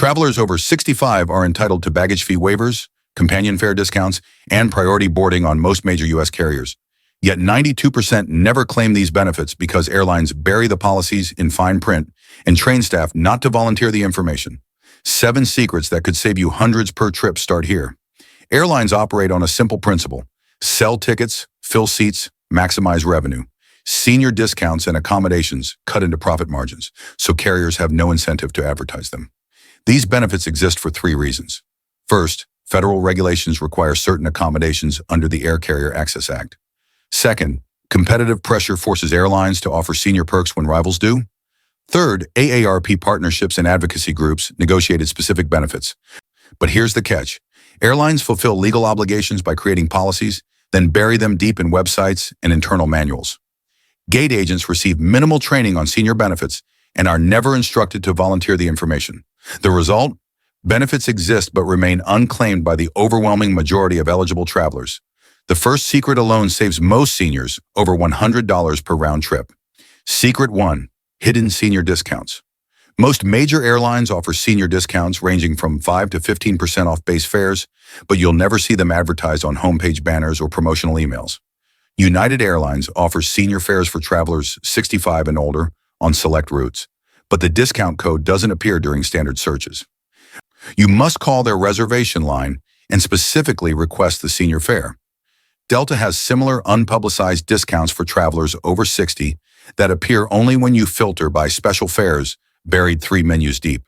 Travelers over 65 are entitled to baggage fee waivers, companion fare discounts, and priority boarding on most major U.S. carriers. Yet 92% never claim these benefits because airlines bury the policies in fine print and train staff not to volunteer the information. 7 secrets that could save you hundreds per trip start here. Airlines operate on a simple principle: sell tickets, fill seats, maximize revenue. Senior discounts and accommodations cut into profit margins, so carriers have no incentive to advertise them. These benefits exist for 3 reasons. First, federal regulations require certain accommodations under the Air Carrier Access Act. Second, competitive pressure forces airlines to offer senior perks when rivals do. Third, AARP partnerships and advocacy groups negotiated specific benefits. But here's the catch. Airlines fulfill legal obligations by creating policies, then bury them deep in websites and internal manuals. Gate agents receive minimal training on senior benefits and are never instructed to volunteer the information. The result? Benefits exist but remain unclaimed by the overwhelming majority of eligible travelers. The first secret alone saves most seniors over $100 per round trip. Secret 1. Hidden senior discounts. Most major airlines offer senior discounts ranging from 5 to 15% off base fares, but you'll never see them advertised on homepage banners or promotional emails. United Airlines offers senior fares for travelers 65 and older on select routes, but the discount code doesn't appear during standard searches. You must call their reservation line and specifically request the senior fare. Delta has similar unpublicized discounts for travelers over 60 that appear only when you filter by special fares buried 3 menus deep.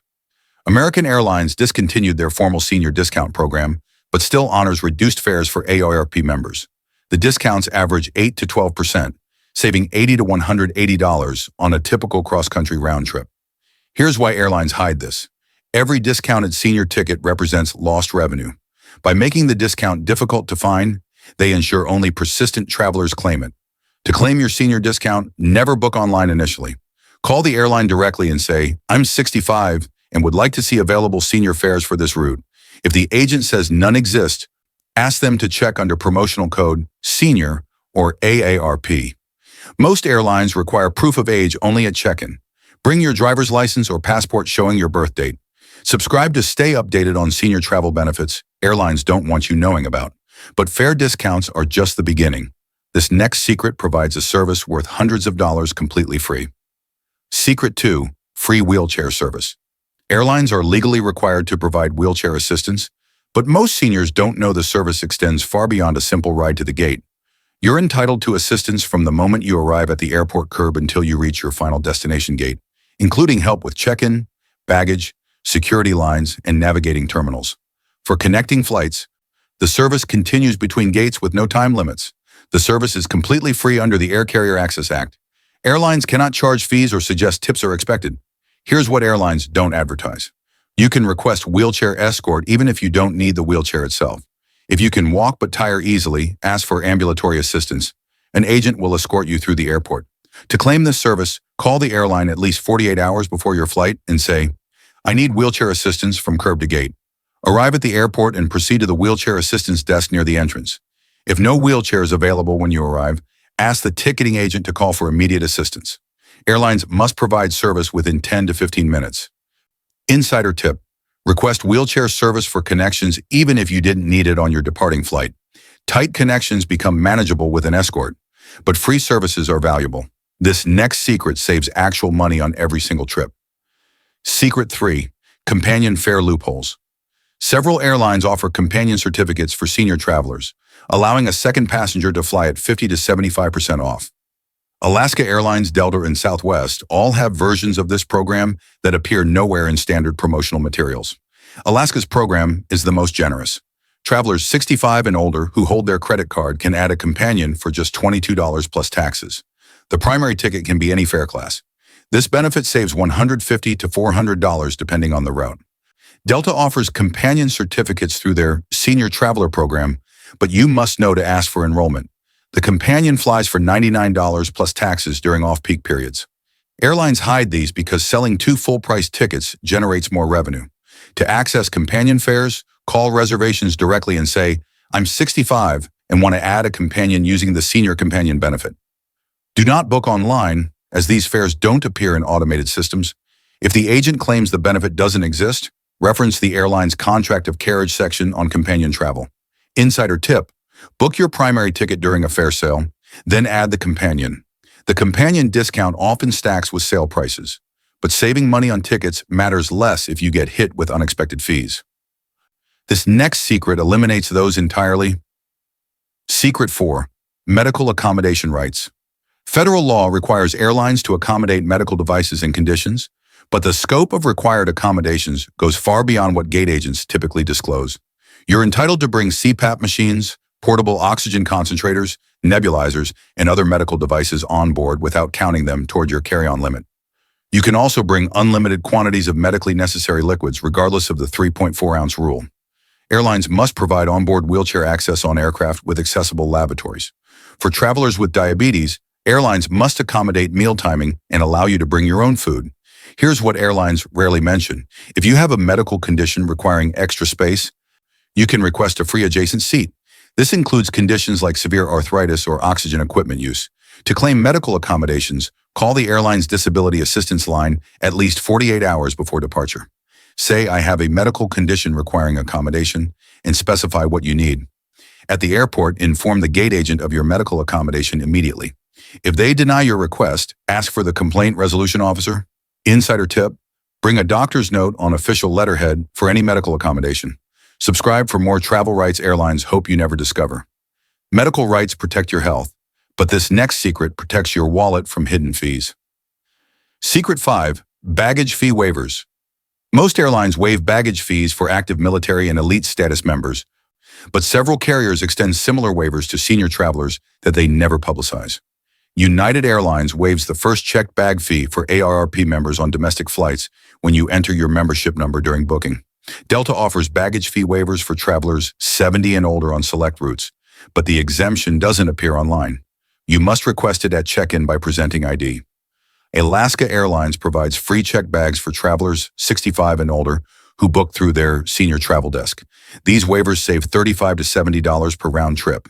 American Airlines discontinued their formal senior discount program, but still honors reduced fares for AARP members. The discounts average 8 to 12%, saving $80 to $180 on a typical cross-country round trip. Here's why airlines hide this. Every discounted senior ticket represents lost revenue. By making the discount difficult to find, they ensure only persistent travelers claim it. To claim your senior discount, never book online initially. Call the airline directly and say, "I'm 65 and would like to see available senior fares for this route." If the agent says none exist, ask them to check under promotional code SENIOR or AARP. Most airlines require proof of age only at check-in. Bring your driver's license or passport showing your birth date. Subscribe to stay updated on senior travel benefits airlines don't want you knowing about. But fare discounts are just the beginning. This next secret provides a service worth hundreds of dollars completely free. Secret 2. Free wheelchair service. Airlines are legally required to provide wheelchair assistance, but most seniors don't know the service extends far beyond a simple ride to the gate. You're entitled to assistance from the moment you arrive at the airport curb until you reach your final destination gate, including help with check-in, baggage, security lines, and navigating terminals. For connecting flights, the service continues between gates with no time limits. The service is completely free under the Air Carrier Access Act. Airlines cannot charge fees or suggest tips are expected. Here's what airlines don't advertise. You can request wheelchair escort even if you don't need the wheelchair itself. If you can walk but tire easily, ask for ambulatory assistance. An agent will escort you through the airport. To claim this service, call the airline at least 48 hours before your flight and say, "I need wheelchair assistance from curb to gate." Arrive at the airport and proceed to the wheelchair assistance desk near the entrance. If no wheelchair is available when you arrive, ask the ticketing agent to call for immediate assistance. Airlines must provide service within 10 to 15 minutes. Insider tip: request wheelchair service for connections even if you didn't need it on your departing flight. Tight connections become manageable with an escort, but free services are valuable. This next secret saves actual money on every single trip. Secret 3. Companion fare loopholes. Several airlines offer companion certificates for senior travelers, allowing a second passenger to fly at 50 to 75% off. Alaska Airlines, Delta, and Southwest all have versions of this program that appear nowhere in standard promotional materials. Alaska's program is the most generous. Travelers 65 and older who hold their credit card can add a companion for just $22 plus taxes. The primary ticket can be any fare class. This benefit saves $150 to $400 depending on the route. Delta offers companion certificates through their Senior Traveler program, but you must know to ask for enrollment. The companion flies for $99 plus taxes during off-peak periods. Airlines hide these because selling 2 full-price tickets generates more revenue. To access companion fares, call reservations directly and say, "I'm 65 and want to add a companion using the Senior Companion benefit." Do not book online, as these fares don't appear in automated systems. If the agent claims the benefit doesn't exist, Reference the airline's contract of carriage section on companion travel. Insider tip: book your primary ticket during a fare sale, then add the companion. The companion discount often stacks with sale prices, but saving money on tickets matters less if you get hit with unexpected fees. This next secret eliminates those entirely. Secret 4. Medical accommodation rights. Federal law requires airlines to accommodate medical devices and conditions, but the scope of required accommodations goes far beyond what gate agents typically disclose. You're entitled to bring CPAP machines, portable oxygen concentrators, nebulizers, and other medical devices on board without counting them toward your carry-on limit. You can also bring unlimited quantities of medically necessary liquids regardless of the 3.4-ounce rule. Airlines must provide onboard wheelchair access on aircraft with accessible lavatories. For travelers with diabetes, airlines must accommodate meal timing and allow you to bring your own food. Here's what airlines rarely mention. If you have a medical condition requiring extra space, you can request a free adjacent seat. This includes conditions like severe arthritis or oxygen equipment use. To claim medical accommodations, call the airline's disability assistance line at least 48 hours before departure. Say, I have a medical condition requiring accommodation, and specify what you need. At the airport, inform the gate agent of your medical accommodation immediately. If they deny your request, ask for the complaint resolution officer. Insider tip: bring a doctor's note on official letterhead for any medical accommodation. Subscribe for more travel rights airlines hope you never discover. Medical rights protect your health, but this next secret protects your wallet from hidden fees. Secret 5. Baggage fee waivers. Most airlines waive baggage fees for active military and elite status members, but several carriers extend similar waivers to senior travelers that they never publicize. United Airlines waives the first checked bag fee for AARP members on domestic flights when you enter your membership number during booking. Delta offers baggage fee waivers for travelers 70 and older on select routes, but the exemption doesn't appear online. You must request it at check-in by presenting ID. Alaska Airlines provides free checked bags for travelers 65 and older who book through their senior travel desk. These waivers save $35 to $70 per round trip.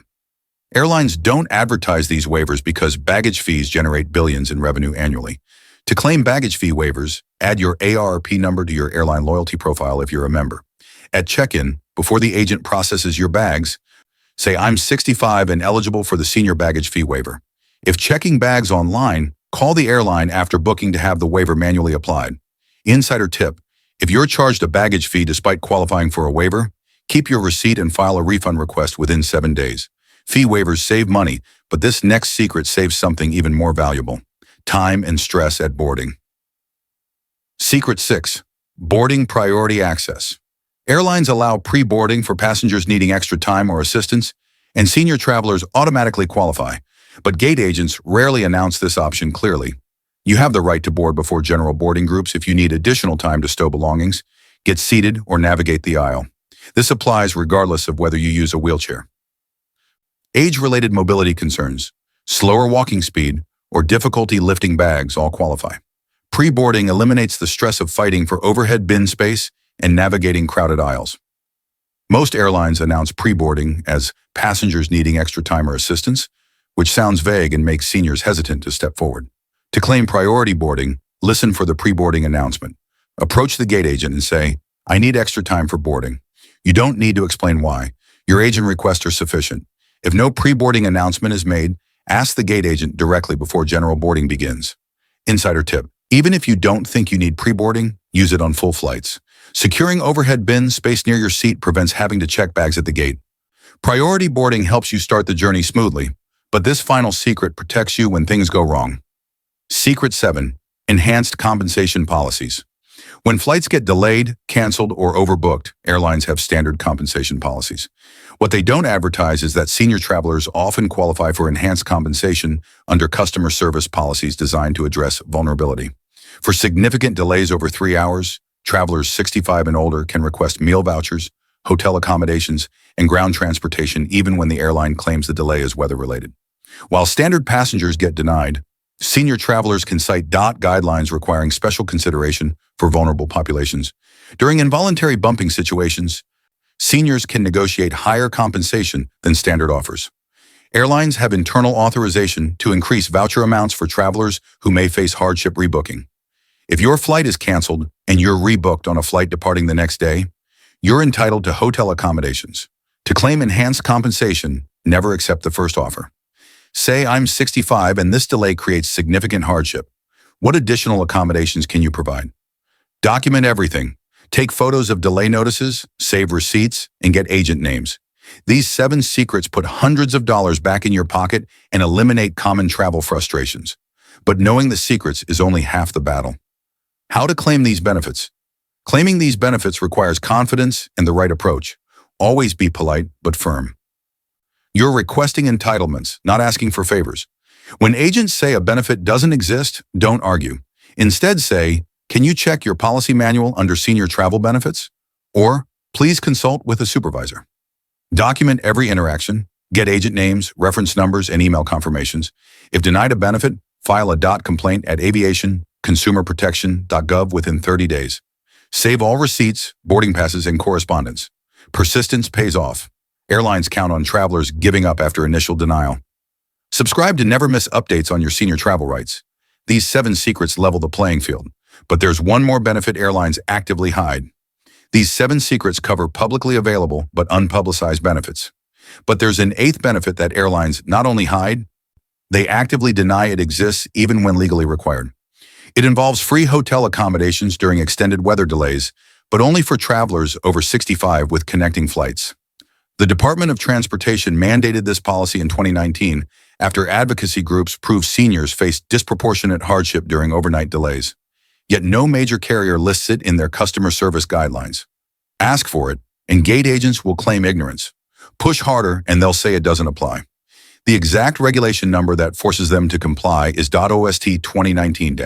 Airlines don't advertise these waivers because baggage fees generate billions in revenue annually. To claim baggage fee waivers, add your AARP number to your airline loyalty profile if you're a member. At check-in, before the agent processes your bags, say, I'm 65 and eligible for the senior baggage fee waiver. If checking bags online, call the airline after booking to have the waiver manually applied. Insider tip: if you're charged a baggage fee despite qualifying for a waiver, keep your receipt and file a refund request within 7 days. Fee waivers save money, but this next secret saves something even more valuable: time and stress at boarding. Secret 6. Boarding priority access. Airlines allow pre-boarding for passengers needing extra time or assistance, and senior travelers automatically qualify, but gate agents rarely announce this option clearly. You have the right to board before general boarding groups if you need additional time to stow belongings, get seated, or navigate the aisle. This applies regardless of whether you use a wheelchair. Age-related mobility concerns, slower walking speed, or difficulty lifting bags all qualify. Pre-boarding eliminates the stress of fighting for overhead bin space and navigating crowded aisles. Most airlines announce pre-boarding as passengers needing extra time or assistance, which sounds vague and makes seniors hesitant to step forward. To claim priority boarding, listen for the pre-boarding announcement. Approach the gate agent and say, I need extra time for boarding. You don't need to explain why. Your agent requests are sufficient. If no pre-boarding announcement is made, ask the gate agent directly before general boarding begins. Insider tip: even if you don't think you need pre-boarding, use it on full flights. Securing overhead bin space near your seat prevents having to check bags at the gate. Priority boarding helps you start the journey smoothly, but this final secret protects you when things go wrong. Secret 7. Enhanced compensation policies. When flights get delayed, canceled, or overbooked, airlines have standard compensation policies. What they don't advertise is that senior travelers often qualify for enhanced compensation under customer service policies designed to address vulnerability. For significant delays over 3 hours, travelers 65 and older can request meal vouchers, hotel accommodations, and ground transportation even when the airline claims the delay is weather-related. While standard passengers get denied, senior travelers can cite guidelines requiring special consideration for vulnerable populations. During involuntary bumping situations, seniors can negotiate higher compensation than standard offers. Airlines have internal authorization to increase voucher amounts for travelers who may face hardship rebooking. If your flight is canceled and you're rebooked on a flight departing the next day, you're entitled to hotel accommodations. To claim enhanced compensation, never accept the first offer. Say I'm 65 and this delay creates significant hardship. What additional accommodations can you provide? Document everything. Take photos of delay notices, save receipts, and get agent names. These 7 secrets put hundreds of dollars back in your pocket and eliminate common travel frustrations. But knowing the secrets is only half the battle. How to claim these benefits? Claiming these benefits requires confidence and the right approach. Always be polite but firm. You're requesting entitlements, not asking for favors. When agents say a benefit doesn't exist, don't argue. Instead say, "Can you check your policy manual under senior travel benefits?" Or, "Please consult with a supervisor." Document every interaction. Get agent names, reference numbers, and email confirmations. If denied a benefit, file a complaint at aviationconsumerprotection.gov within 30 days. Save all receipts, boarding passes, and correspondence. Persistence pays off. Airlines count on travelers giving up after initial denial. Subscribe to never miss updates on your senior travel rights. These 7 secrets level the playing field. But there's one more benefit airlines actively hide. These 7 secrets cover publicly available but unpublicized benefits. But there's an 8th benefit that airlines not only hide, they actively deny it exists even when legally required. It involves free hotel accommodations during extended weather delays, but only for travelers over 65 with connecting flights. The Department of Transportation mandated this policy in 2019 after advocacy groups proved seniors faced disproportionate hardship during overnight delays. Yet no major carrier lists it in their customer service guidelines. Ask for it, and gate agents will claim ignorance. Push harder, and they'll say it doesn't apply. The exact regulation number that forces them to comply is .OST 2019-.